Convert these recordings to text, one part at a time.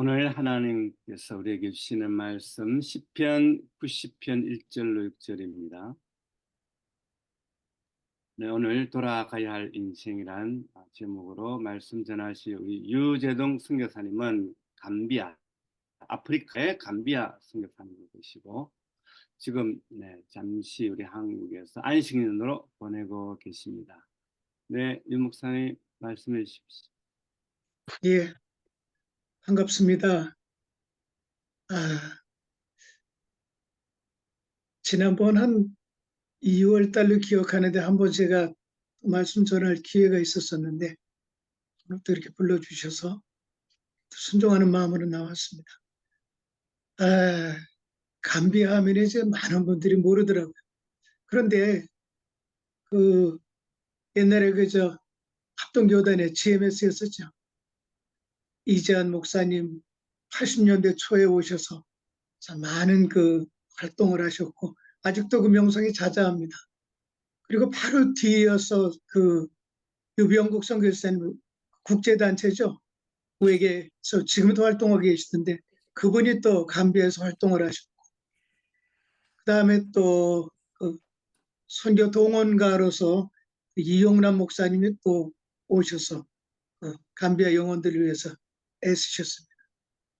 오늘 하나님께서 우리에게 주시는 말씀 시편 90편 1절로 6절입니다. 네, 오늘 돌아가야 할 인생이란 제목으로 말씀 전하실 우리 유재동 선교사님은 아프리카의 감비아 선교사님이시고 지금 잠시 우리 한국에서 안식년으로 보내고 계십니다. 네, 유 목사님 말씀해 주십시오. 예, 반갑습니다. 지난번 한 2월 달로 기억하는데 한번 제가 말씀 전할 기회가 있었었는데 오늘 또 이렇게 불러주셔서 순종하는 마음으로 나왔습니다. 감비아 하면 이제 많은 분들이 모르더라고요. 그런데 그 옛날에 그저 합동교단에 GMS였었죠. 이재한 목사님 80년대 초에 오셔서 참 많은 그 활동을 하셨고 아직도 그 명성이 자자합니다. 그리고 바로 뒤이어서 그 유병국 선교사님 국제단체죠. 우에게서 지금도 활동하고 계시던데 그분이 또 감비에서 활동을 하셨고 그다음에 또그 선교 동원가로서 이용남 목사님이 또 오셔서 감비아 영혼들을 위해서 애쓰셨습니다.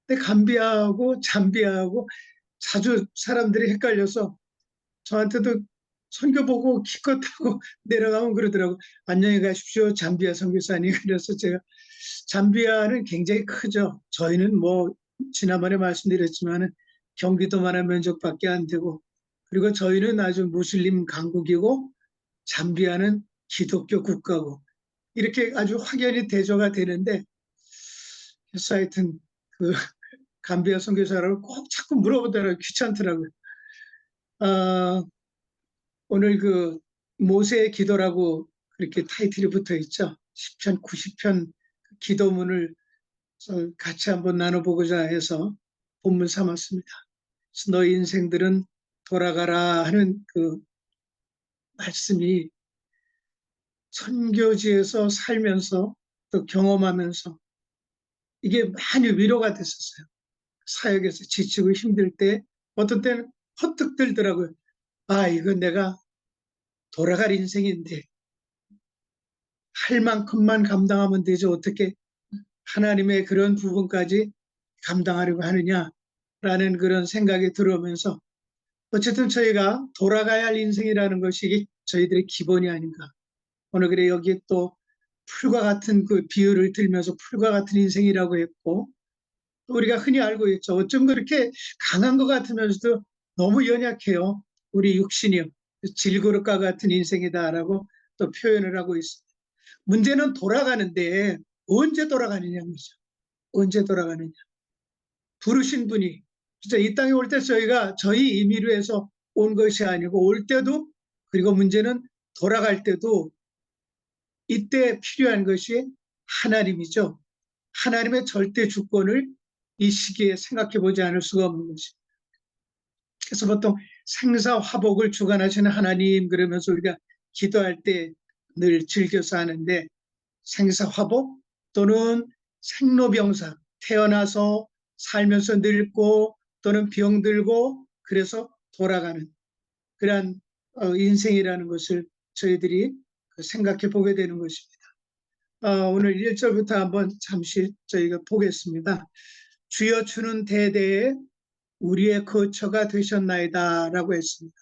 근데 감비아하고 잠비아하고 자주 사람들이 헷갈려서 저한테도 선교 보고 기껏 타고 내려가면 그러더라고. 안녕히 가십시오, 잠비아 선교사님. 그래서 제가 잠비아는 굉장히 크죠. 저희는 뭐 지난번에 말씀드렸지만 경기도만한 면적밖에 안 되고 그리고 저희는 아주 무슬림 강국이고 잠비아는 기독교 국가고 이렇게 아주 확연히 대조가 되는데 그래서 하여튼 그 감비아 선교사라고 꼭 자꾸 물어보더라고요. 귀찮더라고요. 오늘 그 모세의 기도라고 그렇게 타이틀이 붙어 있죠. 10편, 90편 기도문을 같이 한번 나눠보고자 해서 본문 삼았습니다. 너희 인생들은 돌아가라 하는 그 말씀이 선교지에서 살면서 또 경험하면서 이게 많이 위로가 됐었어요. 사역에서 지치고 힘들 때 어떤 때는 퍼뜩 들더라고요. 이건 내가 돌아갈 인생인데 할 만큼만 감당하면 되죠. 어떻게 하나님의 그런 부분까지 감당하려고 하느냐라는 그런 생각이 들어오면서 어쨌든 저희가 돌아가야 할 인생이라는 것이 저희들의 기본이 아닌가. 오늘 그래 여기 또 풀과 같은 그 비유를 들면서 풀과 같은 인생이라고 했고 또 우리가 흔히 알고 있죠. 어쩜 그렇게 강한 것 같으면서도 너무 연약해요. 우리 육신이요. 질그릇과 같은 인생이다라고 또 표현을 하고 있습니다. 문제는 돌아가는데 언제 돌아가느냐는 거죠. 언제 돌아가느냐. 부르신 분이 진짜 이 땅에 올 때 저희가 저희 임의로 해서 온 것이 아니고 올 때도 그리고 문제는 돌아갈 때도 이때 필요한 것이 하나님이죠. 하나님의 절대 주권을 이 시기에 생각해 보지 않을 수가 없는 것입니다. 그래서 보통 생사화복을 주관하시는 하나님 그러면서 우리가 기도할 때 늘 즐겨서 하는데 생사화복 또는 생로병사 태어나서 살면서 늙고 또는 병들고 그래서 돌아가는 그러한 인생이라는 것을 저희들이 생각해 보게 되는 것입니다. 오늘 1절부터 한번 잠시 저희가 보겠습니다. 주여 주는 대대에 우리의 거처가 되셨나이다 라고 했습니다.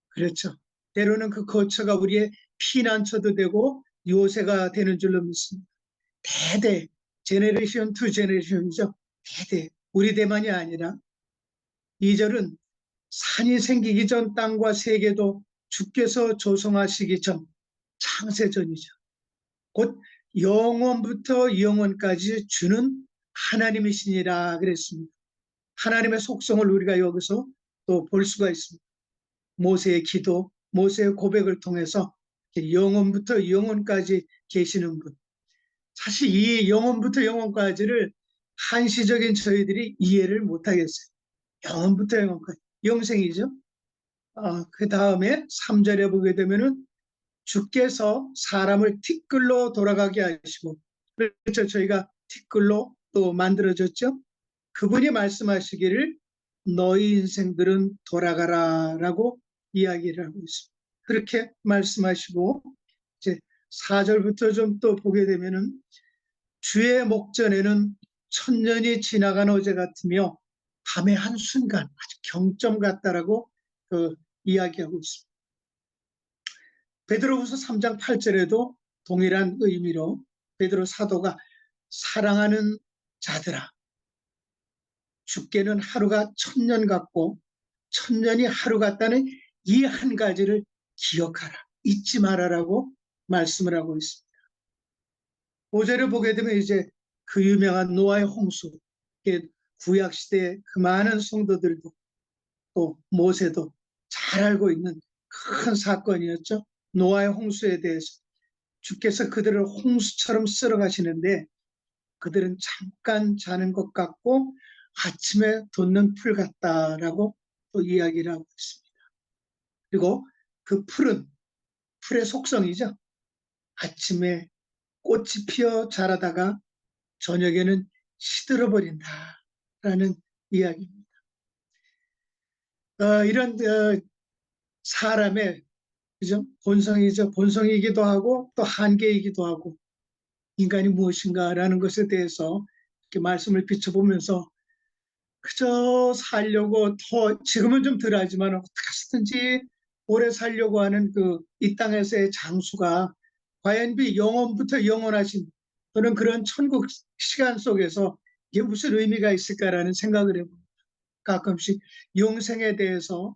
그렇죠. 때로는 그 거처가 우리의 피난처도 되고 요새가 되는 줄로 믿습니다. 대대, 제네레이션 투 제네레이션이죠. 대대, 우리 대만이 아니라 2절은 산이 생기기 전 땅과 세계도 주께서 조성하시기 전 창세전이죠. 곧 영원부터 영원까지 주는 하나님이시니라 그랬습니다. 하나님의 속성을 우리가 여기서 또 볼 수가 있습니다. 모세의 기도, 모세의 고백을 통해서 영원부터 영원까지 계시는 분. 사실 이 영원부터 영원까지를 한시적인 저희들이 이해를 못하겠어요. 영원부터 영원까지. 영생이죠. 그 다음에 3절에 보게 되면은 주께서 사람을 티끌로 돌아가게 하시고, 그렇죠. 저희가 티끌로 또 만들어졌죠. 그분이 말씀하시기를 너희 인생들은 돌아가라라고 이야기를 하고 있습니다. 그렇게 말씀하시고 이제 4절부터 좀 또 보게 되면은 주의 목전에는 천년이 지나간 어제 같으며 밤의 한순간 아주 경점 같다라고 이야기하고 있습니다. 베드로후서 3장 8절에도 동일한 의미로 베드로 사도가 사랑하는 자들아 죽게는 하루가 천년 같고 천년이 하루 같다는 이 한 가지를 기억하라. 잊지 말아라고 말씀을 하고 있습니다. 5절을 보게 되면 이제 그 유명한 노아의 홍수, 구약 시대의 그 많은 성도들도 또 모세도 잘 알고 있는 큰 사건이었죠. 노아의 홍수에 대해서 주께서 그들을 홍수처럼 쓸어가시는데 그들은 잠깐 자는 것 같고 아침에 돋는 풀 같다라고 또 이야기를 하고 있습니다. 그리고 그 풀의 속성이죠. 아침에 꽃이 피어 자라다가 저녁에는 시들어버린다라는 이야기입니다. 이런 사람의 그죠? 본성이죠. 본성이기도 하고 또 한계이기도 하고 인간이 무엇인가라는 것에 대해서 이렇게 말씀을 비춰보면서 그저 살려고 더 지금은 좀 덜하지만 어떻게든지 오래 살려고 하는 그 이 땅에서의 장수가 과연 그 영원부터 영원하신 또는 그런 천국 시간 속에서 이게 무슨 의미가 있을까라는 생각을 해봅니다. 가끔씩 영생에 대해서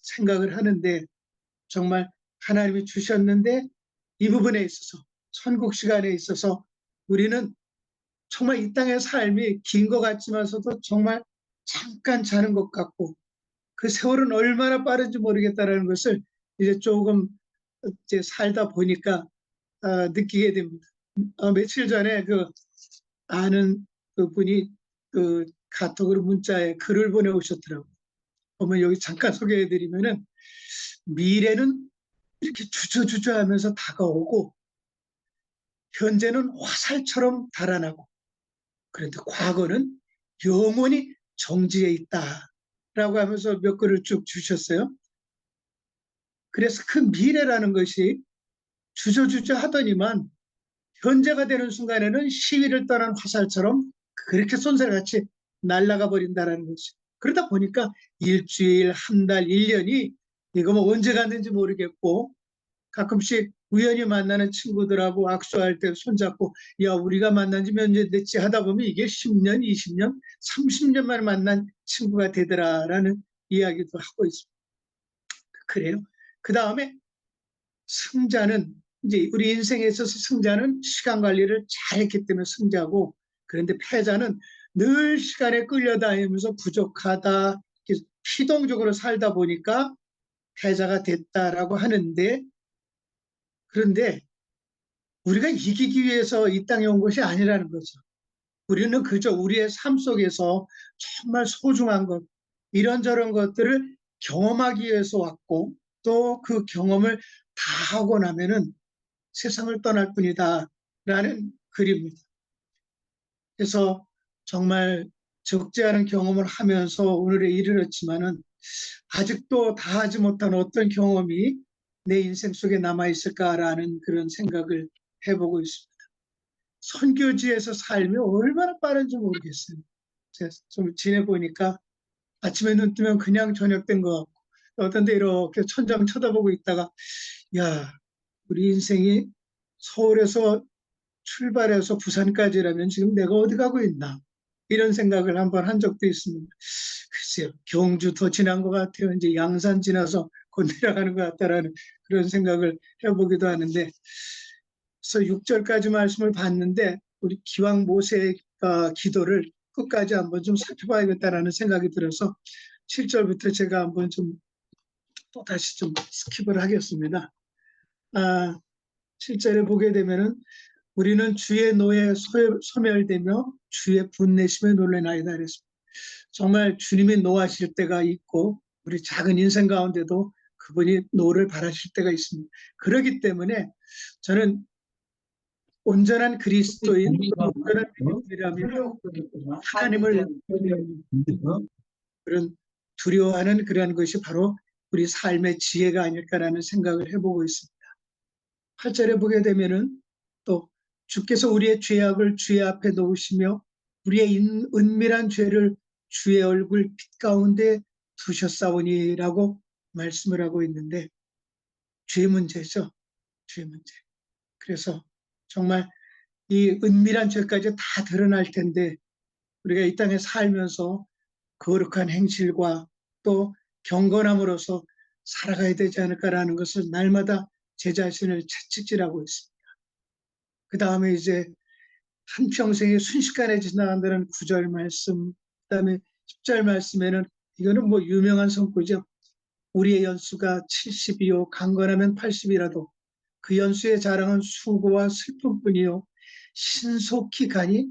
생각을 하는데 정말 하나님이 주셨는데 이 부분에 있어서 천국 시간에 있어서 우리는 정말 이 땅의 삶이 긴 것 같지만서도 정말 잠깐 자는 것 같고 그 세월은 얼마나 빠른지 모르겠다라는 것을 이제 조금 이제 살다 보니까 느끼게 됩니다. 며칠 전에 그 아는 그 분이 그 카톡으로 문자에 글을 보내오셨더라고요. 보면 여기 잠깐 소개해드리면은 미래는 이렇게 주저주저하면서 다가오고 현재는 화살처럼 달아나고 그런데 과거는 영원히 정지해 있다라고 하면서 몇 글을 쭉 주셨어요. 그래서 그 미래라는 것이 주저주저 하더니만 현재가 되는 순간에는 시위를 떠난 화살처럼 그렇게 쏜살같이 날아가 버린다는 거죠. 그러다 보니까 일주일, 한 달, 1년이 이거 뭐 언제 갔는지 모르겠고 가끔씩 우연히 만나는 친구들하고 악수할 때 손잡고 야 우리가 만난 지 몇 년 됐지 하다 보면 이게 10년, 20년, 30년 만에 만난 친구가 되더라라는 이야기도 하고 있습니다. 그래요. 그 다음에 승자는 이제 우리 인생에 있어서 승자는 시간 관리를 잘했기 때문에 승자고 그런데 패자는 늘 시간에 끌려다니면서 부족하다 피동적으로 살다 보니까 패자가 됐다라고 하는데 그런데 우리가 이기기 위해서 이 땅에 온 것이 아니라는 거죠. 우리는 그저 우리의 삶 속에서 정말 소중한 것, 이런저런 것들을 경험하기 위해서 왔고 또 그 경험을 다 하고 나면은 세상을 떠날 뿐이다 라는 글입니다. 그래서 정말 적지 않은 경험을 하면서 오늘에 이르렀지만은 아직도 다 하지 못한 어떤 경험이 내 인생 속에 남아있을까라는 그런 생각을 해보고 있습니다. 선교지에서 삶이 얼마나 빠른지 모르겠어요. 제가 좀 지내보니까 아침에 눈 뜨면 그냥 저녁 된 것 같고 어떤 데 이렇게 천장 쳐다보고 있다가 야 우리 인생이 서울에서 출발해서 부산까지라면 지금 내가 어디 가고 있나 이런 생각을 한번 한 적도 있습니다. 글쎄요 경주 더 지난 것 같아요. 이제 양산 지나서 곧 내려가는 것 같다라는 그런 생각을 해보기도 하는데 그래서 6절까지 말씀을 봤는데 우리 기왕 모세의 기도를 끝까지 한번 좀 살펴봐야겠다라는 생각이 들어서 7절부터 제가 한번 좀 또 다시 좀 스킵을 하겠습니다. 7절에 보게 되면은 우리는 주의 노에 소멸되며 주의 분내심에 놀래나이다 그랬습니다. 정말 주님이 노하실 때가 있고 우리 작은 인생 가운데도 그분이 노를 바라실 때가 있습니다. 그렇기 때문에 저는 온전한 그리스도인, 온전한 믿음이라면 하나님을 그런 두려워하는 그러한 것이 바로 우리 삶의 지혜가 아닐까라는 생각을 해보고 있습니다. 8절에 보게 되면은 또 주께서 우리의 죄악을 주의 앞에 놓으시며 우리의 은밀한 죄를 주의 얼굴 빛 가운데 두셨사오니라고 말씀을 하고 있는데, 죄 문제죠. 죄 문제. 그래서 정말 이 은밀한 죄까지 다 드러날 텐데 우리가 이 땅에 살면서 거룩한 행실과 또 경건함으로써 살아가야 되지 않을까라는 것을 날마다 제 자신을 채찍질하고 있습니다. 그 다음에 이제 한평생이 순식간에 지나간다는 9절 말씀, 그 다음에 10절 말씀에는 이거는 뭐 유명한 성구죠. 우리의 연수가 70이요 강건하면 80이라도 그 연수의 자랑은 수고와 슬픔뿐이요 신속히 가니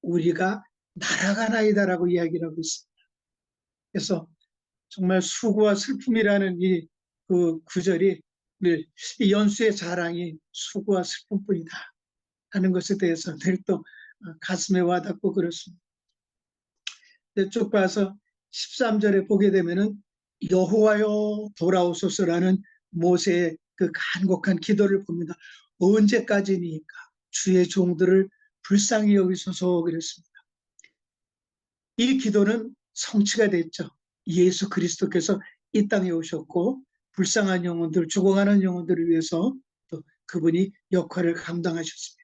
우리가 날아가나이다라고 이야기를 하고 있습니다. 그래서 정말 수고와 슬픔이라는 이 그 구절이 늘 이 연수의 자랑이 수고와 슬픔뿐이다 하는 것에 대해서 늘 또 가슴에 와닿고 그렇습니다. 쭉 봐서 13절에 보게 되면은 여호와여 돌아오소서라는 모세의 그 간곡한 기도를 봅니다. 언제까지니까 주의 종들을 불쌍히 여기소서 그랬습니다. 이 기도는 성취가 됐죠. 예수 그리스도께서 이 땅에 오셨고 불쌍한 영혼들, 죽어가는 영혼들을 위해서 또 그분이 역할을 감당하셨습니다.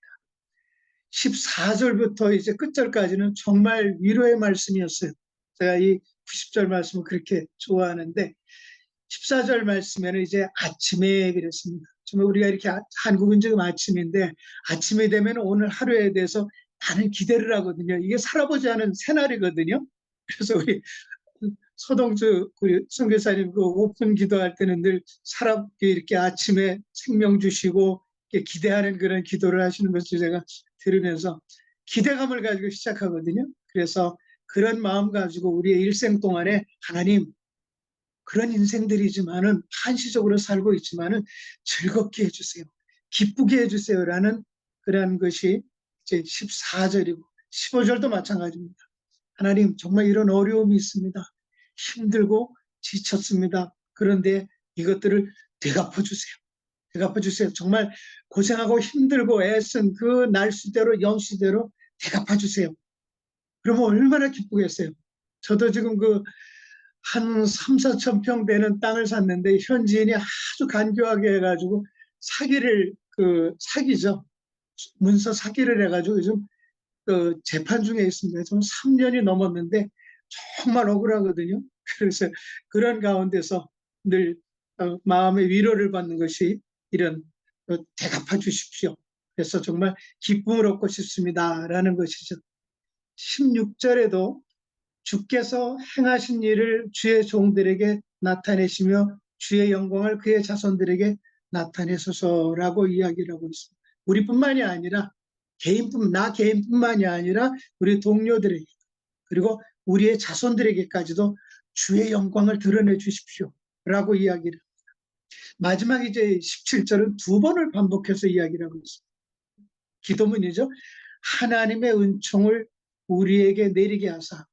14절부터 이제 끝절까지는 정말 위로의 말씀이었어요. 제가 이 90절 말씀을 그렇게 좋아하는데 14절 말씀에는 이제 아침에 그랬습니다. 정말 우리가 이렇게 한국은 지금 아침인데 아침이 되면 오늘 하루에 대해서 많은 기대를 하거든요. 이게 살아보지 않은 새날이거든요. 그래서 우리 서동주 우리 선교사님 그 오픈 기도할 때는 늘 사람께 이렇게 아침에 생명 주시고 기대하는 그런 기도를 하시는 것을 제가 들으면서 기대감을 가지고 시작하거든요. 그래서 그런 마음 가지고 우리의 일생 동안에 하나님 그런 인생들이지만은 한시적으로 살고 있지만은 즐겁게 해주세요. 기쁘게 해주세요라는 그런 것이 이제 14절이고 15절도 마찬가지입니다. 하나님 정말 이런 어려움이 있습니다. 힘들고 지쳤습니다. 그런데 이것들을 되갚아주세요. 되갚아주세요. 정말 고생하고 힘들고 애쓴 그 날수대로 연수대로 되갚아주세요. 그러면 얼마나 기쁘겠어요. 저도 지금 그 한 3, 4천 평 되는 땅을 샀는데 현지인이 아주 간교하게 해가지고 사기죠. 문서 사기를 해가지고 요즘 그 재판 중에 있습니다. 좀 3년이 넘었는데 정말 억울하거든요. 그래서 그런 가운데서 늘 마음의 위로를 받는 것이 이런 되갚아 주십시오. 그래서 정말 기쁨을 얻고 싶습니다라는 것이죠. 16절에도 주께서 행하신 일을 주의 종들에게 나타내시며 주의 영광을 그의 자손들에게 나타내소서라고 이야기를 하고 있습니다. 우리뿐만이 아니라 나 개인뿐만이 아니라 우리 동료들에게 그리고 우리의 자손들에게까지도 주의 영광을 드러내 주십시오 라고 이야기를 합니다. 마지막 이제 17절은 두 번을 반복해서 이야기를 하고 있습니다. 기도문이죠. 하나님의 은총을 우리에게 내리게 하사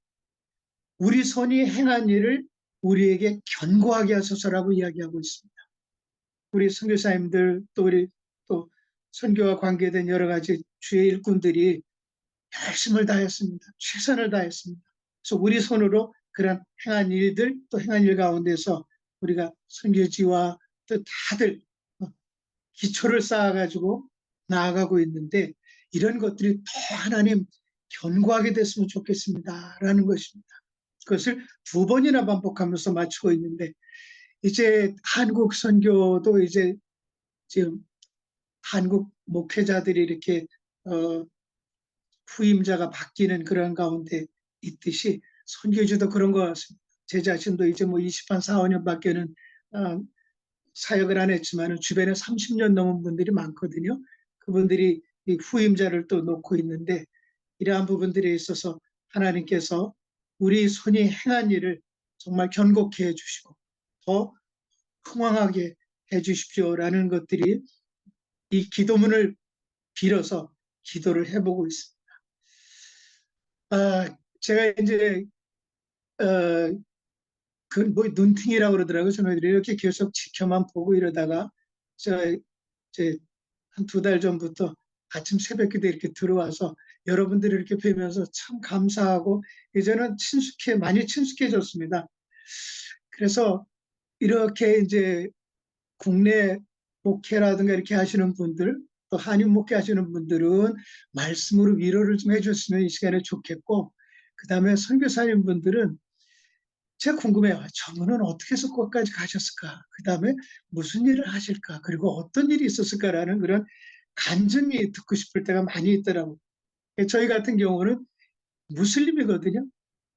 우리 손이 행한 일을 우리에게 견고하게 하소서라고 이야기하고 있습니다. 우리 선교사님들 또 우리 또 선교와 관계된 여러 가지 주의 일꾼들이 열심을 다했습니다. 최선을 다했습니다. 그래서 우리 손으로 그런 행한 일들 또 행한 일 가운데서 우리가 선교지와 또 다들 기초를 쌓아가지고 나아가고 있는데 이런 것들이 더 하나님 견고하게 됐으면 좋겠습니다라는 것입니다. 그것을 두 번이나 반복하면서 마치고 있는데 이제 한국 선교도 이제 지금 한국 목회자들이 이렇게 후임자가 바뀌는 그런 가운데 있듯이 선교주도 그런 것 같습니다. 제 자신도 이제 뭐 20한 4, 5년밖에는 사역을 안 했지만 주변에 30년 넘은 분들이 많거든요. 그분들이 이 후임자를 또 놓고 있는데 이러한 부분들에 있어서 하나님께서 우리 손이 행한 일을 정말 견고케 해주시고 더 흥왕하게 해주십시오라는 것들이 이 기도문을 빌어서 기도를 해보고 있습니다. 제가 이제 그 뭐 눈팅이라고 그러더라고요. 저희들이 이렇게 계속 지켜만 보고 이러다가 저 이제 한 2달 전부터 아침 새벽기도 이렇게 들어와서 여러분들이 이렇게 뵈면서 참 감사하고 이제는 많이 친숙해졌습니다. 그래서 이렇게 이제 국내 목회라든가 이렇게 하시는 분들, 또 한인 목회 하시는 분들은 말씀으로 위로를 좀 해줬으면 이 시간에 좋겠고, 그 다음에 선교사님 분들은 제가 궁금해요. 저분은 어떻게 해서 거기까지 가셨을까? 그 다음에 무슨 일을 하실까? 그리고 어떤 일이 있었을까라는 그런 간증이 듣고 싶을 때가 많이 있더라고요. 저희 같은 경우는 무슬림이거든요.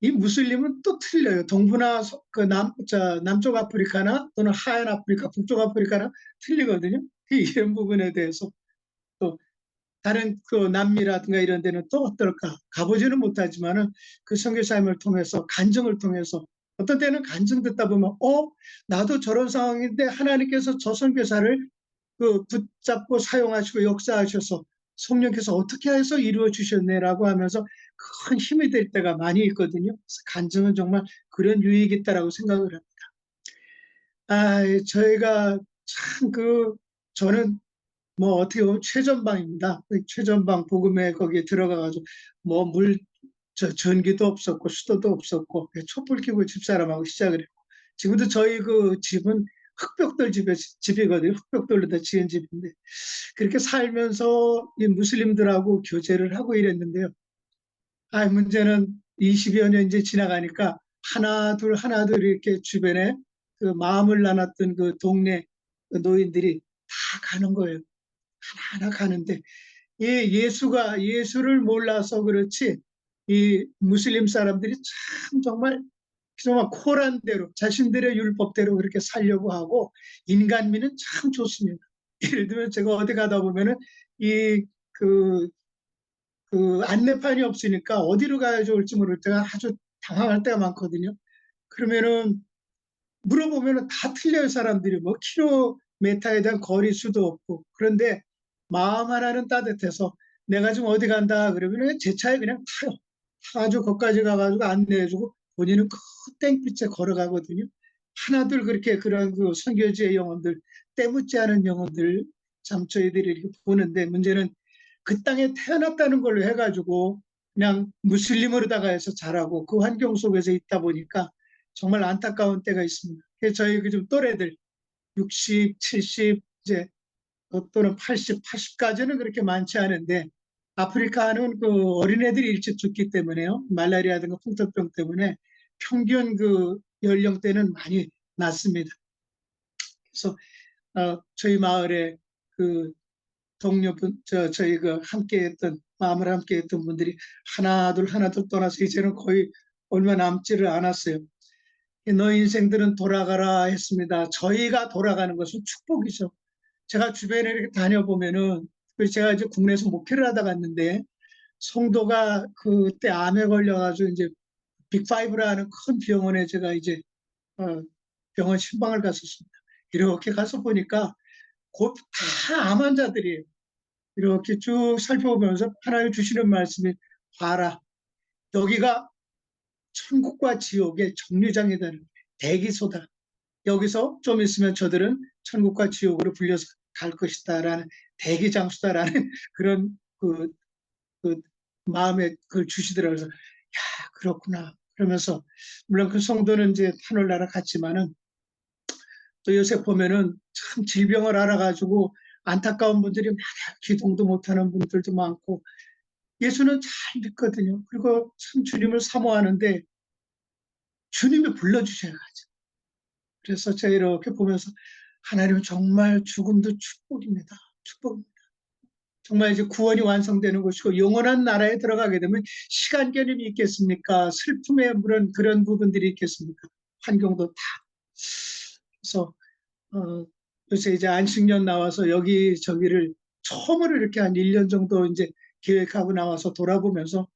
이 무슬림은 또 틀려요. 동부나 남쪽 아프리카나 또는 하얀 아프리카, 북쪽 아프리카나 틀리거든요. 이런 부분에 대해서 또 다른 그 남미라든가 이런 데는 또 어떨까? 가보지는 못하지만은 그 선교사님을 통해서 간증을 통해서 어떤 때는 간증 듣다 보면 나도 저런 상황인데 하나님께서 저 선교사를 그 붙잡고 사용하시고 역사하셔서 성령께서 어떻게 해서 이루어 주셨네라고 하면서 큰 힘이 될 때가 많이 있거든요. 그래서 간증은 정말 그런 유익이 있다라고 생각을 합니다. 저희가 참 저는 뭐 어떻게 보면 최전방입니다. 최전방 복음에 거기에 들어가가지고 뭐 전기도 없었고 수도도 없었고 촛불 켜고 집사람하고 시작을 했고 지금도 저희 그 집은 흙벽돌 집이거든요. 흙벽돌로 다 지은 집인데 그렇게 살면서 이 무슬림들하고 교제를 하고 이랬는데요. 문제는 20여 년 이제 지나가니까 하나 둘 이렇게 주변에 그 마음을 나눴던 그 동네 그 노인들이 다 가는 거예요. 하나하나 가는데 예수를 몰라서 그렇지 이 무슬림 사람들이 참 정말 코란 대로 자신들의 율법대로 그렇게 살려고 하고 인간미는 참 좋습니다. 예를 들면 제가 어디 가다 보면은 이그 안내판이 없으니까 어디로 가야 좋을지 모를 때가 아주 당황할 때가 많거든요. 그러면은 물어보면은 다 틀려요, 사람들이. 뭐 킬로미터에 대한 거리 수도 없고. 그런데 마음 하나는 따뜻해서 내가 지금 어디 간다 그러면 제 차에 그냥 타요. 타가지고 거기까지 가가지고 안내해주고 본인은 그 땡빛에 걸어가거든요. 하나둘 그렇게 그런 그 선교지의 영혼들, 때묻지 않은 영혼들 참 저희들이 이렇게 보는데 문제는 그 땅에 태어났다는 걸로 해가지고 그냥 무슬림으로다가 해서 자라고 그 환경 속에서 있다 보니까 정말 안타까운 때가 있습니다. 그래서 저희 그 또래들 60, 70 이제 또는 80, 80까지는 그렇게 많지 않은데 아프리카는 그 어린애들이 일찍 죽기 때문에요. 말라리아든가 풍토병 때문에 평균 그 연령대는 많이 낮습니다. 그래서 저희 마을에 그 동료분, 저희 그 함께했던 마음을 함께했던 분들이 하나둘 떠나서 이제는 거의 얼마 남지를 않았어요. 너 인생들은 돌아가라 했습니다. 저희가 돌아가는 것은 축복이죠. 제가 주변에 이렇게 다녀보면은 제가 이제 국내에서 목회를 하다 갔는데 성도가 그때 암에 걸려가지고 이제 빅5라는 큰 병원에 제가 이제 병원 신방을 갔었습니다. 이렇게 가서 보니까 곧 다 암 환자들이에요. 이렇게 쭉 살펴보면서 하나님 주시는 말씀이 봐라. 여기가 천국과 지옥의 정류장이다는 대기소다. 여기서 좀 있으면 저들은 천국과 지옥으로 불려서 갈 것이다라는 대기장수다라는 그런 그 마음에 그걸 주시더라고요. 그래서 야 그렇구나. 그러면서 물론 그 성도는 이제 하늘나라 갔지만은 또 요새 보면은 참 질병을 알아가지고 안타까운 분들이 많아요. 기동도 못하는 분들도 많고 예수는 잘 믿거든요. 그리고 참 주님을 사모하는데 주님이 불러주셔야 가죠. 그래서 제가 이렇게 보면서 하나님은 정말 죽음도 축복입니다. 축복입니다. 정말 이제 구원이 완성되는 것이고 영원한 나라에 들어가게 되면 시간 개념이 있겠습니까? 슬픔의 그런 부분들이 있겠습니까? 환경도 다. 그래서 요새 이제 안식년 나와서 여기저기를 처음으로 이렇게 한 1년 정도 이제 계획하고 나와서 돌아보면서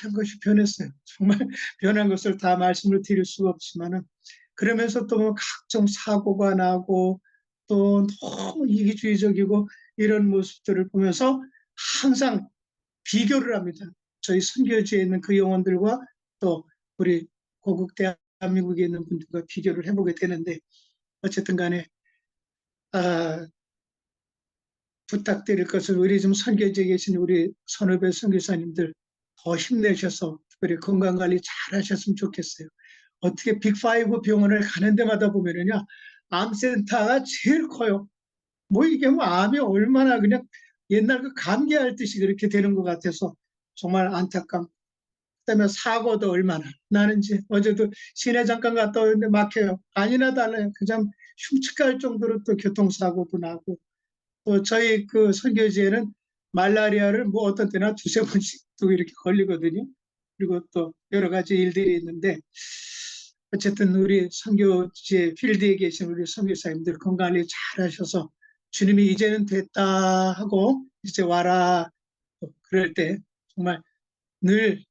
많은 것이 변했어요. 정말 변한 것을 다 말씀을 드릴 수가 없지만은 그러면서 또 뭐 각종 사고가 나고 또 너무 이기주의적이고 이런 모습들을 보면서 항상 비교를 합니다. 저희 선교지에 있는 그 영혼들과 또 우리 고국 대한민국에 있는 분들과 비교를 해보게 되는데, 어쨌든 간에 부탁드릴 것은 우리 좀 선교지에 계신 우리 선후배 선교사님들 더 힘내셔서 특별히 건강관리 잘 하셨으면 좋겠어요. 어떻게 빅5 병원을 가는 데마다 보면은요, 암센터가 제일 커요. 뭐 이게 뭐 암이 얼마나 그냥 옛날 그 감기할 듯이 그렇게 되는 것 같아서 정말 안타깝고, 그다음에 사고도 얼마나 나는지. 어제도 시내 잠깐 갔다 오는데 막혀요. 아니나 달라요. 그냥 흉측할 정도로 또 교통사고도 나고, 또 저희 그 선교지에는 말라리아를 뭐 어떤 때나 두세 번씩 또 이렇게 걸리거든요. 그리고 또 여러 가지 일들이 있는데, 어쨌든 우리 선교지에 필드에 계신 우리 선교사님들 건강관리 잘 하셔서 주님이 이제는 됐다 하고 이제 와라 그럴 때 정말 늘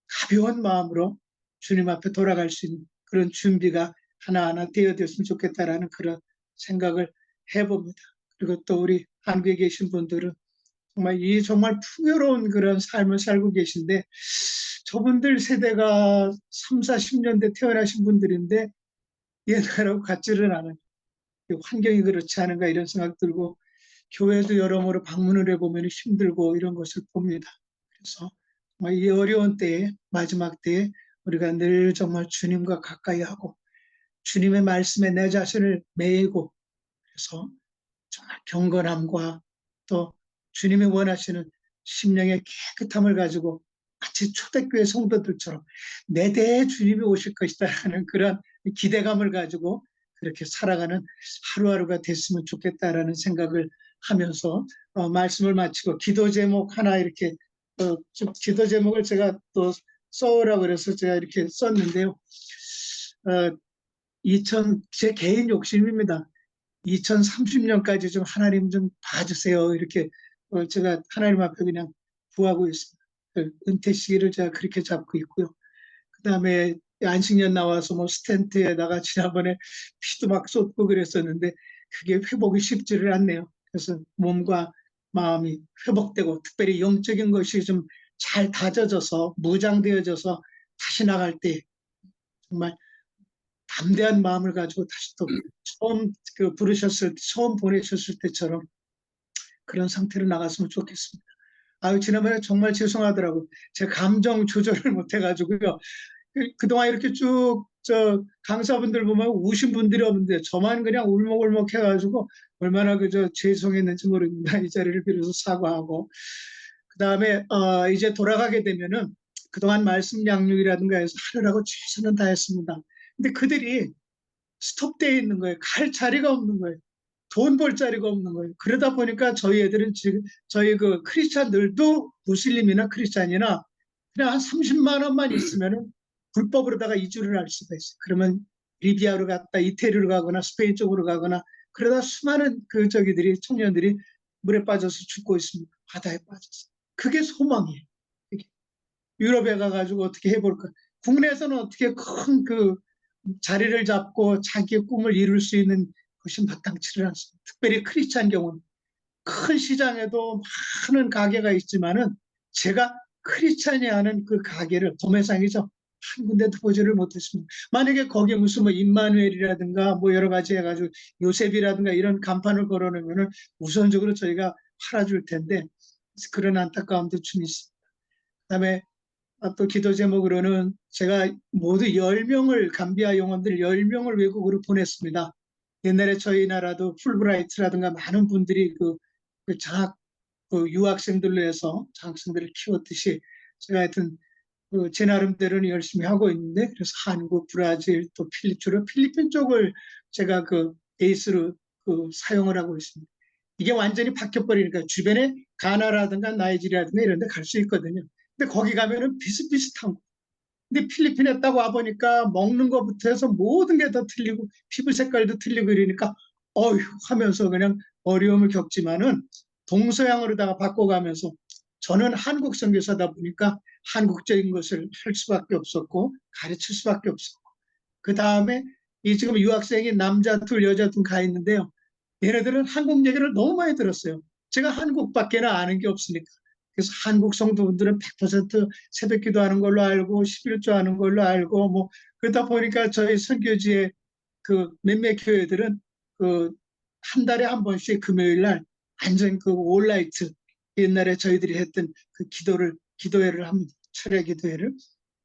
가벼운 마음으로 주님 앞에 돌아갈 수 있는 그런 준비가 하나하나 되어졌으면 좋겠다라는 그런 생각을 해봅니다. 그리고 또 우리 한국에 계신 분들은 정말 이 정말 풍요로운 그런 삶을 살고 계신데, 저분들 세대가 3, 40년대 태어나신 분들인데 옛날하고 같지를 않아요. 환경이 그렇지 않은가 이런 생각 들고, 교회도 여러모로 방문을 해보면 힘들고 이런 것을 봅니다. 그래서 정말 이 어려운 때에, 마지막 때에 우리가 늘 정말 주님과 가까이 하고 주님의 말씀에 내 자신을 매이고, 그래서 정말 경건함과 또 주님이 원하시는 심령의 깨끗함을 가지고 마치 초대교회 성도들처럼 내 대에 주님이 오실 것이다 하는 그런 기대감을 가지고 그렇게 살아가는 하루하루가 됐으면 좋겠다라는 생각을 하면서 말씀을 마치고 기도 제목 하나 이렇게 기도 제목을 제가 또 써오라 그래서 제가 이렇게 썼는데요. 제 개인 욕심입니다. 2030년까지 좀 하나님 좀 봐주세요. 이렇게 제가 하나님 앞에 그냥 구하고 있습니다. 은퇴 시기를 제가 그렇게 잡고 있고요. 그다음에 안식년 나와서 뭐 스텐트에다가 지난번에 피도 막 쏟고 그랬었는데 그게 회복이 쉽지를 않네요. 그래서 몸과 마음이 회복되고 특별히 영적인 것이 좀 잘 다져져서 무장되어져서 다시 나갈 때 정말 담대한 마음을 가지고 다시 또 처음 처음 보내셨을 때처럼 그런 상태로 나갔으면 좋겠습니다. 아유, 지난번에 정말 죄송하더라고요. 제 감정 조절을 못 해가지고요. 그동안 이렇게 쭉, 강사분들 보면 우신 분들이 없는데, 저만 그냥 울먹울먹 해가지고, 얼마나 죄송했는지 모릅니다. 이 자리를 빌어서 사과하고. 그 다음에, 이제 돌아가게 되면은, 그동안 말씀 양육이라든가 해서 하느라고 최선을 다했습니다. 근데 그들이 스톱되어 있는 거예요. 갈 자리가 없는 거예요. 돈 벌 자리가 없는 거예요. 그러다 보니까 저희 애들은 지금, 저희 그 크리스찬들도 무슬림이나 크리스찬이나 그냥 한 30만 원만 있으면은 불법으로다가 이주를 할 수가 있어요. 그러면 리비아로 갔다 이태리로 가거나 스페인 쪽으로 가거나 그러다 수많은 청년들이 물에 빠져서 죽고 있습니다. 바다에 빠져서. 그게 소망이에요. 유럽에 가가지고 어떻게 해볼까. 국내에서는 어떻게 큰 자리를 잡고 자기의 꿈을 이룰 수 있는 것이 마땅치를 않습니다. 특별히 크리스찬 경우는 큰 시장에도 많은 가게가 있지만은 제가 크리스찬이 하는 그 가게를 도매상이죠. 한 군데도 보지를 못했습니다. 만약에 거기에 무슨 뭐 임마누엘이라든가 뭐 여러 가지 해가지고 요셉이라든가 이런 간판을 걸어놓으면은 우선적으로 저희가 팔아줄 텐데 그런 안타까움도 좀 있습니다. 그다음에 또 기도 제목으로는 제가 모두 10명을 감비아 영혼들 10명을 외국으로 보냈습니다. 옛날에 저희 나라도 풀브라이트라든가 많은 분들이 장학 유학생들로 해서 장학생들을 키웠듯이 제가 하여튼 제 나름대로는 열심히 하고 있는데, 그래서 한국, 브라질, 또 필리핀 쪽을 제가 베이스로 사용을 하고 있습니다. 이게 완전히 바뀌어버리니까 주변에 가나라든가 나이지리아든가 이런 데 갈 수 있거든요. 근데 거기 가면은 비슷비슷한 거. 근데 필리핀에 딱 와보니까 먹는 것부터 해서 모든 게 다 틀리고 피부 색깔도 틀리고 이러니까 어휴 하면서 그냥 어려움을 겪지만은 동서양으로다가 바꿔가면서 저는 한국 선교사다 보니까 한국적인 것을 할 수밖에 없었고 가르칠 수밖에 없었고, 그 다음에 이 지금 유학생이 남자 둘 여자 둘 가 있는데요. 얘네들은 한국 얘기를 너무 많이 들었어요. 제가 한국밖에는 아는 게 없으니까. 그래서 한국 성도분들은 100% 새벽 기도하는 걸로 알고 11조 하는 걸로 알고 뭐 그러다 보니까 저희 선교지의 그 몇몇 교회들은 그 한 달에 한 번씩 금요일 날 완전 그 올라이트 옛날에 저희들이 했던 그 기도회를 합니다. 철야 기도회를.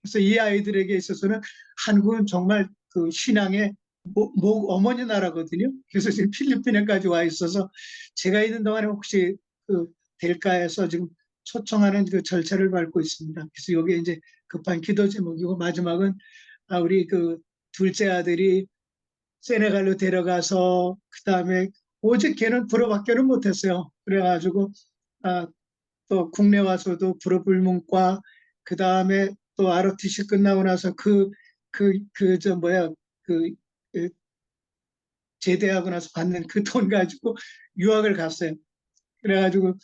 그래서 이 아이들에게 있어서는 한국은 정말 그 신앙의 어머니 나라거든요. 그래서 지금 필리핀에까지 와 있어서 제가 있는 동안에 혹시 그 될까 해서 지금 초청하는 그 절차를 밟고 있습니다. 그래서 여기 이제 급한 기도 제목이고 마지막은 우리 그 둘째 아들이 세네갈로 데려가서 그다음에 오직 걔는 불어밖에는 못했어요. 그래가지고 또 국내 와서도 불어불문과 그다음에 또 ROTC 끝나고 나서 그 제대하고 나서 받는 그 돈 가지고 유학을 갔어요. 그래가지고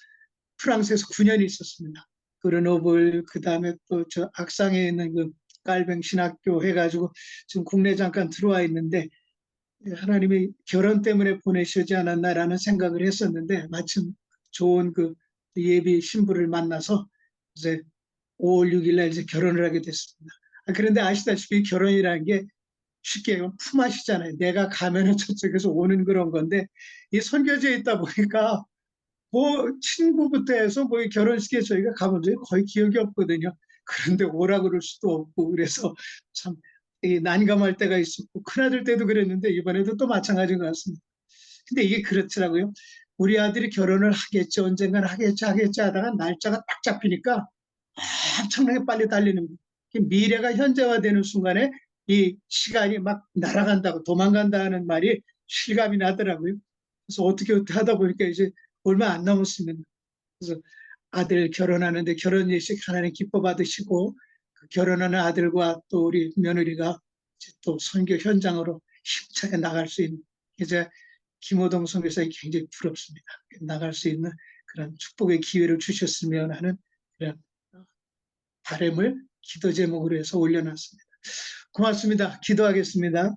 프랑스에서 9년 있었습니다. 그르노블 그다음에 또 저 악상에 있는 그 깔뱅 신학교 해가지고 지금 국내 잠깐 들어와 있는데 하나님이 결혼 때문에 보내시지 않았나라는 생각을 했었는데 마침 좋은 그 예비 신부를 만나서 이제 5월 6일 날 이제 결혼을 하게 됐습니다. 그런데 아시다시피 결혼이라는 게 쉽게 품앗이잖아요. 내가 가면은 저쪽에서 오는 그런 건데 이 선교지에 있다 보니까 뭐 친구부터 해서 뭐 결혼식에 저희가 가본 적이 거의 기억이 없거든요. 그런데 오라 그럴 수도 없고 그래서 참 난감할 때가 있었고 큰아들 때도 그랬는데 이번에도 또 마찬가지인 것 같습니다. 근데 이게 그렇더라고요. 우리 아들이 결혼을 하겠지 언젠가는 하겠지 하다가 날짜가 딱 잡히니까 엄청나게 빨리 달리는 거예요. 미래가 현재화되는 순간에 이 시간이 막 날아간다고 도망간다는 말이 실감이 나더라고요. 그래서 어떻게 하다 보니까 이제 얼마 안 남았습니다. 그래서 아들 결혼하는데 결혼 예식 하나님 기뻐 받으시고 그 결혼하는 아들과 또 우리 며느리가 또 선교 현장으로 힘차게 나갈 수 있는 이제 김호동 선교사에 굉장히 부럽습니다. 나갈 수 있는 그런 축복의 기회를 주셨으면 하는 그런 바람을 기도 제목으로 해서 올려놨습니다. 고맙습니다. 기도하겠습니다.